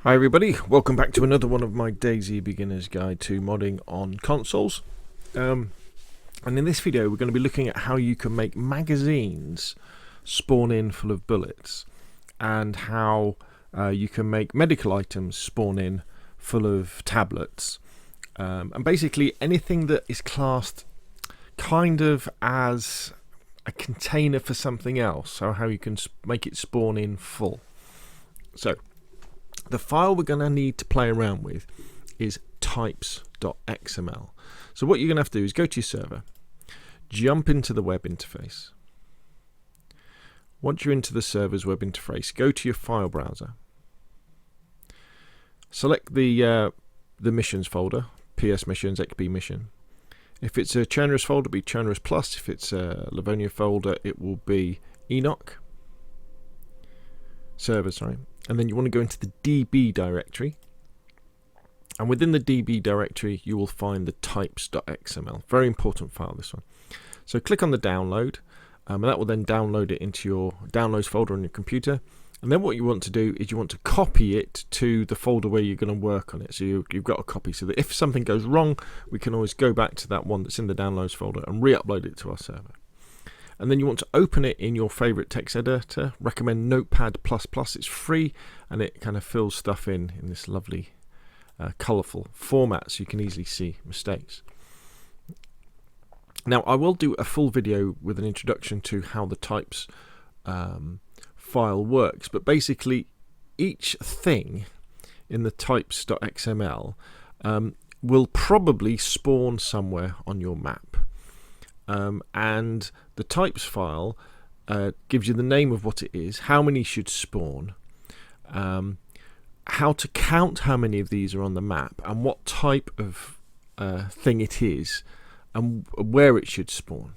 Hi everybody, welcome back to another one of my DayZ Beginner's Guide to Modding on Consoles. And in this video we're going to be looking at how you can make magazines spawn in full of bullets, and how you can make medical items spawn in full of tablets, and basically anything that is classed kind of as a container for something else, so how you can make it spawn in full. So the file we're going to need to play around with is types.xml. So what you're going to have to do is go to your server, jump into the web interface. Once you're into the server's web interface, go to your file browser. Select the missions folder, PS missions, XP mission. If it's a Chernarus folder, it'll be Chernarus Plus. If it's a Livonia folder, it will be Enoch. Server, sorry. And then you want to go into the DB directory, and within the DB directory you will find the types.xml. Very important file, this one. So click on the download, and that will then download it into your downloads folder on your computer. And then what you want to do is you want to copy it to the folder where you're going to work on it. So you've got a copy, so that if something goes wrong, we can always go back to that one that's in the downloads folder and re-upload it to our server. And then you want to open it in your favorite text editor. Recommend Notepad++. It's free, and it kind of fills stuff in this lovely colourful format, so you can easily see mistakes. Now I will do a full video with an introduction to how the types file works, but basically each thing in the types.xml will probably spawn somewhere on your map. And the types file gives you the name of what it is, how many should spawn, how to count how many of these are on the map, and what type of thing it is, and where it should spawn.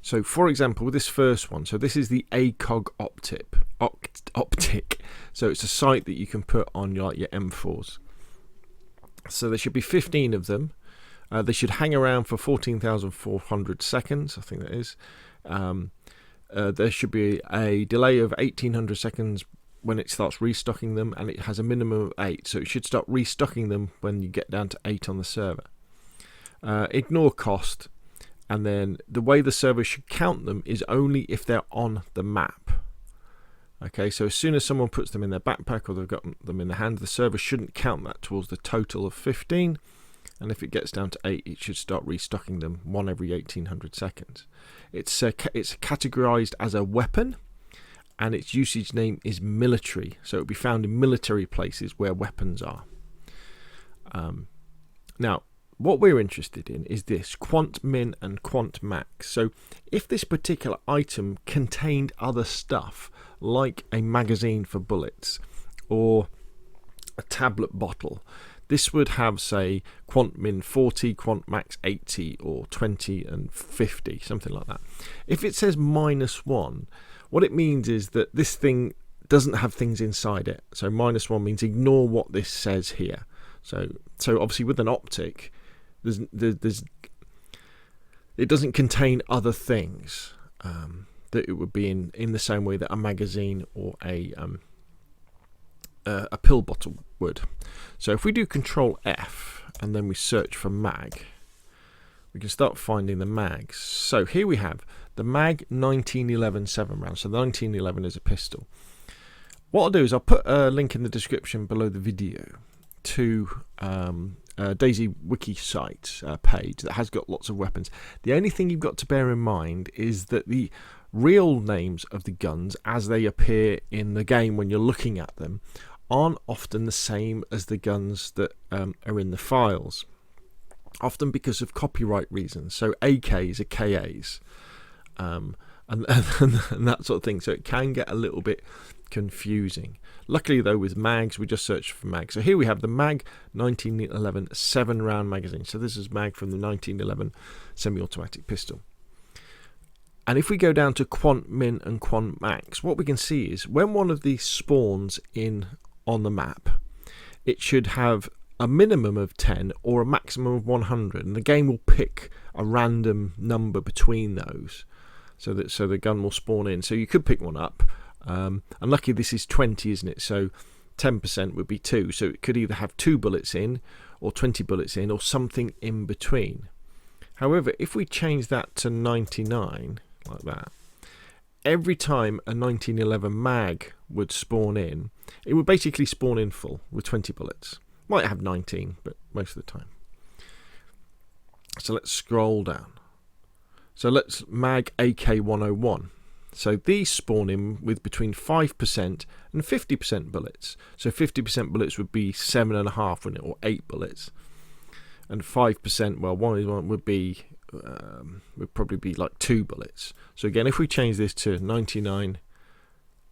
So for example, with this first one, so this is the ACOG optic. So it's a site that you can put on your M4s. So there should be 15 of them. They should hang around for 14,400 seconds, I think that is. There should be a delay of 1,800 seconds when it starts restocking them, and it has a minimum of 8, so it should start restocking them when you get down to 8 on the server. Ignore cost, and then the way the server should count them is only if they're on the map. Okay, so as soon as someone puts them in their backpack or they've got them in their hand, the server shouldn't count that towards the total of 15. And if it gets down to 8, it should start restocking them, one every 1,800 seconds. It's categorized as a weapon, and its usage name is military. So it will be found in military places where weapons are. Now, what we're interested in is this quant min and quant max. So if this particular item contained other stuff, like a magazine for bullets or a tablet bottle, this would have, say, quant min 40, quant max 80, or 20 and 50, something like that. If it says -1, what it means is that this thing doesn't have things inside it. So -1 means ignore what this says here. So obviously with an optic, it doesn't contain other things that it would be in the same way that a magazine or a pill bottle would. So if we do Control F and then we search for mag, we can start finding the mags. So here we have the mag 1911 7 rounds. So the 1911 is a pistol. What I'll do is I'll put a link in the description below the video to DayZ wiki site page that has got lots of weapons. The only thing you've got to bear in mind is that the real names of the guns as they appear in the game when you're looking at them aren't often the same as the guns that are in the files, often because of copyright reasons. So AKs are KAs, and that sort of thing, so it can get a little bit confusing. Luckily though, with mags, we just searched for mag. So here we have the mag 1911 7-round magazine. So this is mag from the 1911 semi-automatic pistol. And if we go down to quant min and quant max, what we can see is when one of these spawns in on the map, it should have a minimum of 10 or a maximum of 100, and the game will pick a random number between those, so the gun will spawn in. So you could pick one up, and lucky this is 20, isn't it? So 10% would be 2. So it could either have 2 bullets in, or 20 bullets in, or something in between. However, if we change that to 99, like that, every time a 1911 mag would spawn in, it would basically spawn in full with 20 bullets. Might have 19, but most of the time. So let's scroll down. So let's mag AK-101. So these spawn in with between 5% and 50% bullets. So 50% bullets would be 7.5, wouldn't it, or 8 bullets. And 5%, well, one would be would probably be like 2 bullets. So again, if we change this to 99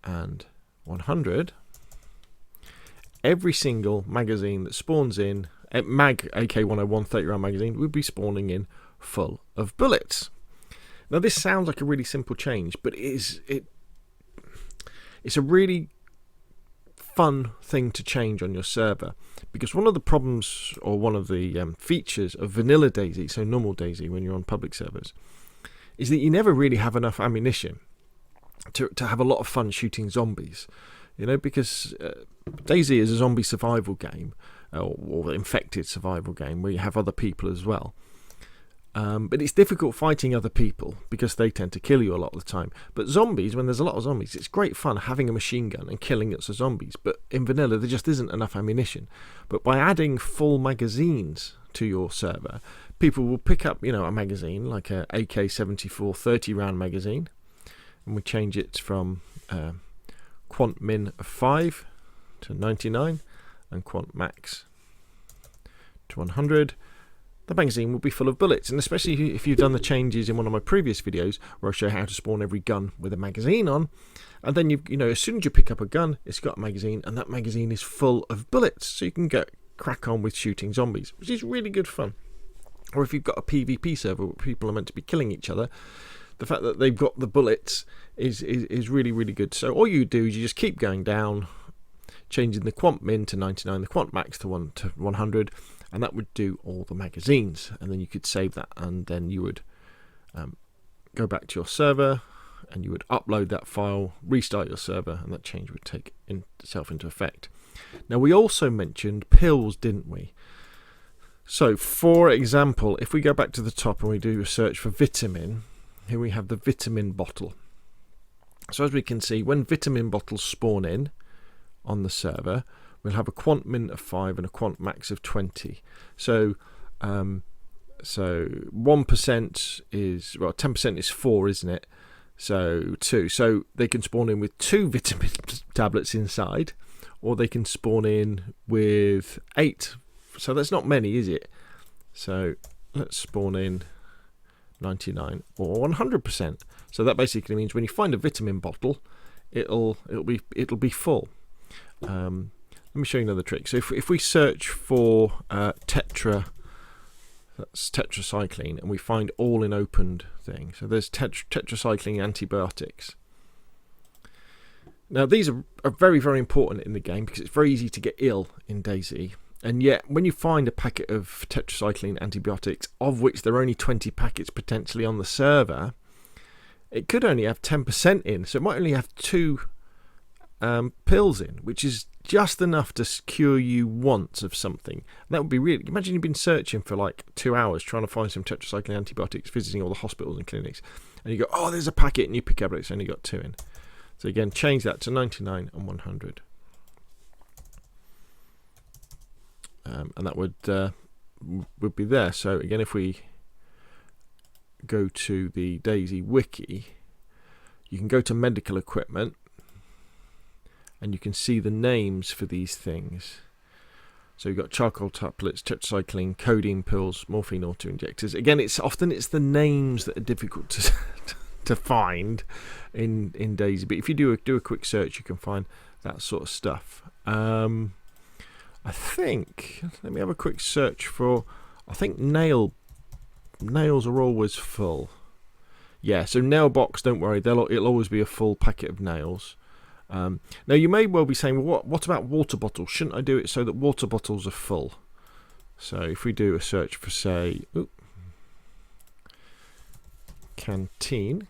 and 100, every single magazine that spawns in, mag AK-101 30 round magazine would be spawning in full of bullets. Now this sounds like a really simple change, but it's a really fun thing to change on your server, because one of the problems, or one of the features of vanilla DayZ, so normal DayZ when you're on public servers, is that you never really have enough ammunition to have a lot of fun shooting zombies. You know, because DayZ is a zombie survival game, or infected survival game, where you have other people as well. But it's difficult fighting other people because they tend to kill you a lot of the time. But zombies, when there's a lot of zombies, it's great fun having a machine gun and killing lots of zombies. But in vanilla, there just isn't enough ammunition. But by adding full magazines to your server, people will pick up, a magazine like a AK-74 30 round magazine, and we change it from quant min of 5 to 99 and quant max to 100. The magazine will be full of bullets. And especially if you've done the changes in one of my previous videos where I show how to spawn every gun with a magazine on, and then as soon as you pick up a gun, it's got a magazine, and that magazine is full of bullets, so you can crack on with shooting zombies, which is really good fun. Or if you've got a PvP server where people are meant to be killing each other, the fact that they've got the bullets is really, really good. So all you do is you just keep going down, changing the quant min to 99, the quant max to 100, and that would do all the magazines. And then you could save that, and then you would go back to your server, and you would upload that file, restart your server, and that change would take itself into effect. Now, we also mentioned pills, didn't we? So, for example, if we go back to the top and we do a search for vitamin, here we have the vitamin bottle. So as we can see, when vitamin bottles spawn in on the server, we'll have a quant min of 5 and a quant max of 20. So 1% is, 10% is 4, isn't it? So 2. So they can spawn in with 2 vitamin tablets inside, or they can spawn in with 8. So that's not many, is it? So let's spawn in 99 or 100%. So that basically means when you find a vitamin bottle, it'll be full. Let me show you another trick. So if we search for tetracycline, and we find all in opened thing. So there's tetracycline antibiotics. Now these are very, very important in the game because it's very easy to get ill in DayZ. And yet, when you find a packet of tetracycline antibiotics, of which there are only 20 packets potentially on the server, it could only have 10% in. So it might only have 2 pills in, which is just enough to cure you once of something. And that would be really... Imagine you've been searching for like 2 hours trying to find some tetracycline antibiotics, visiting all the hospitals and clinics, and you go, oh, there's a packet, and you pick up it, it's only got 2 in. So again, change that to 99 and 100. And that would be there. So again, if we go to the DayZ wiki, you can go to medical equipment, and you can see the names for these things. So you've got charcoal tablets, tetracycline, codeine pills, morphine auto-injectors. Again, it's the names that are difficult to find in DayZ. But if you do a quick search, you can find that sort of stuff. I think, let me have a quick search for, I think nails are always full. Yeah, so nail box, don't worry, it'll always be a full packet of nails. Now you may well be saying, well, what about water bottles? Shouldn't I do it so that water bottles are full? So if we do a search for, say, canteen,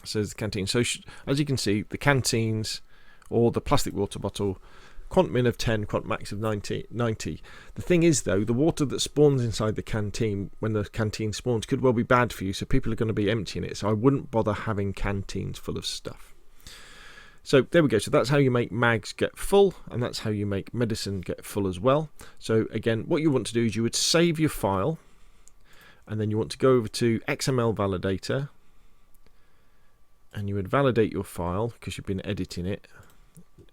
it says canteen. So as you can see, the canteens or the plastic water bottle, quant min of 10, quant max of 90. The thing is though, the water that spawns inside the canteen when the canteen spawns could well be bad for you, so people are going to be emptying it, so I wouldn't bother having canteens full of stuff. So there we go. So that's how you make mags get full, and that's how you make medicine get full as well. So again, what you want to do is you would save your file, and then you want to go over to XML validator, and you would validate your file because you've been editing it,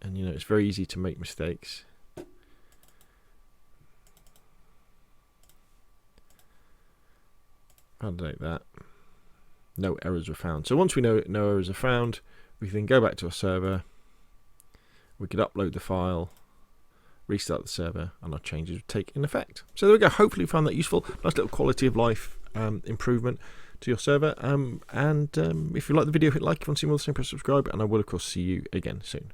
and you know it's very easy to make mistakes. Validate that. No errors were found. So once we know no errors are found, we can then go back to our server, we could upload the file, restart the server, and our changes would take in effect. So there we go. Hopefully you found that useful. Nice little quality of life improvement to your server. If you like the video, hit like. If you want to see more of the same, press subscribe, and I will of course see you again soon.